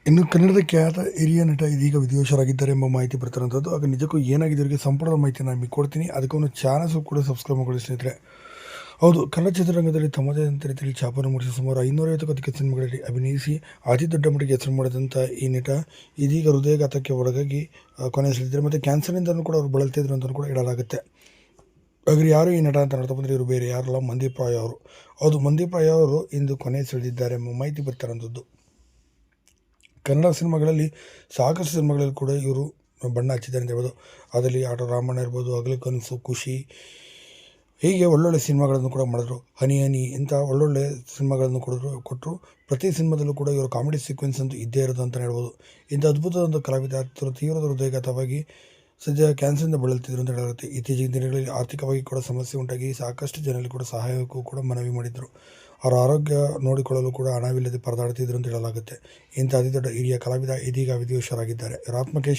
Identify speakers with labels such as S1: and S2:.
S1: ಇನ್ನು ಕನ್ನಡದ ಖ್ಯಾತ ಹಿರಿಯ ನಟ ಇದೀಗ ವಿಧಿವಶರಾಗಿದ್ದಾರೆ ಎಂಬ ಮಾಹಿತಿ ಬರ್ತಿರೋಂಥದ್ದು. ಆಗ ನಿಜಕ್ಕೂ ಏನಾಗಿದೆ ಇವರಿಗೆ ಸಂಪೂರ್ಣ ಮಾಹಿತಿಯನ್ನು ನಾನು ನಿಮಗೆ ಕೊಡ್ತೀನಿ. ಅದಕ್ಕೊಂದು ಚಾನಲ್ಸ್ ಕೂಡ ಸಬ್ಸ್ಕ್ರೈಬ್ ಮಾಡಿಕೊಳ್ಳಿ ಸ್ನೇಹಿತರೆ. ಹೌದು, ಕನ್ನಡ ಚಿತ್ರರಂಗದಲ್ಲಿ ತಮ್ಮದೇ ಆದಂಥ ರೀತಿಯಲ್ಲಿ ಛಾಪನ್ನು ಮೂಡಿಸಿ ಸುಮಾರು 550ಕ್ಕೂ ಅಧಿಕ ಸಿನಿಮಾಗಳಲ್ಲಿ ಅಭಿನಯಿಸಿ ಅತಿ ದೊಡ್ಡ ಮಟ್ಟಿಗೆ ಹೆಸರು ಮಾಡಿದಂಥ ಈ ನಟ ಇದೀಗ ಹೃದಯಘಾತಕ್ಕೆ ಒಳಗಾಗಿ ಕೊನೆಯುಸಿಳಿದ್ದಾರೆ. ಮತ್ತು ಕ್ಯಾನ್ಸರ್ನಿಂದಲೂ ಕೂಡ ಅವರು ಬಳಲ್ತಿದ್ರು ಅಂತಲೂ ಕೂಡ ಹೇಳಲಾಗುತ್ತೆ. ಹಾಗಾದ್ರೆ ಯಾರು ಈ ನಟ ಅಂತ ನೋಡ್ತಾ ಬಂದರೆ ಇವರು ಬೇರೆ ಯಾರಲ್ಲ, ಮಂದೀಪ್ ರಾಯ್ ಅವರು. ಹೌದು, ಮಂದೀಪ್ ರಾಯ್ ಅವರು ಇಂದು ಕೊನೆಯುಸಿಳಿದಿದ್ದಾರೆ ಎಂಬ ಮಾಹಿತಿ ಬರ್ತಿರೋಂಥದ್ದು. ಕನ್ನಡ ಸಿನಿಮಾಗಳಲ್ಲಿ ಸಾಕಷ್ಟು ಸಿನಿಮಾಗಳಲ್ಲಿ ಕೂಡ ಇವರು ಬಣ್ಣ ಹಚ್ಚಿದ್ದಾರೆ ಅಂತ ಹೇಳ್ಬೋದು. ಅದರಲ್ಲಿ ಆಟೋ ರಾಮಣ್ಣ ಇರ್ಬೋದು, ಹಗಲು ಕನಸು, ಖುಷಿ, ಹೀಗೆ ಒಳ್ಳೊಳ್ಳೆ ಸಿನಿಮಾಗಳನ್ನು ಕೂಡ ಮಾಡಿದ್ರು. ಹನಿ ಹನಿ ಇಂಥ ಒಳ್ಳೊಳ್ಳೆ ಸಿನಿಮಾಗಳನ್ನು ಕೊಟ್ಟರು. ಪ್ರತಿ ಸಿನಿಮಾದಲ್ಲೂ ಕೂಡ ಇವರು ಕಾಮಿಡಿ ಸೀಕ್ವೆನ್ಸ್ ಅಂತೂ ಇದ್ದೇ ಇರೋದು ಅಂತಲೇ ಹೇಳ್ಬೋದು. ಇಂಥ ಅದ್ಭುತವಾದ ಕಲಾವಿದ ತೀವ್ರ ಹೃದಯಘಾತವಾಗಿ ಸದ್ಯ ಕ್ಯಾನ್ಸರ್ನಿಂದ ಬಳಲ್ತಿದ್ರು ಅಂತ ಹೇಳಲಾಗುತ್ತೆ. ಇತ್ತೀಚಿನ ದಿನಗಳಲ್ಲಿ ಆರ್ಥಿಕವಾಗಿ ಕೂಡ ಸಮಸ್ಯೆ ಉಂಟಾಗಿ ಸಾಕಷ್ಟು ಜನರಿಗೆ ಕೂಡ ಸಹಾಯಕ್ಕೂ ಕೂಡ ಮನವಿ ಮಾಡಿದರು. ಅವರ ಆರೋಗ್ಯ ನೋಡಿಕೊಳ್ಳಲು ಕೂಡ ಹಣವಿಲ್ಲದೆ ಪರದಾಡ್ತಿದ್ರು ಅಂತ ಹೇಳಲಾಗುತ್ತೆ. ಇಂಥ ಅತಿ ದೊಡ್ಡ ಹಿರಿಯ ಕಲಾವಿದ ಇದೀಗ ವಿಧಿವಶರಾಗಿದ್ದಾರೆ. ಇವರ ಆತ್ಮಕ್ಕೆ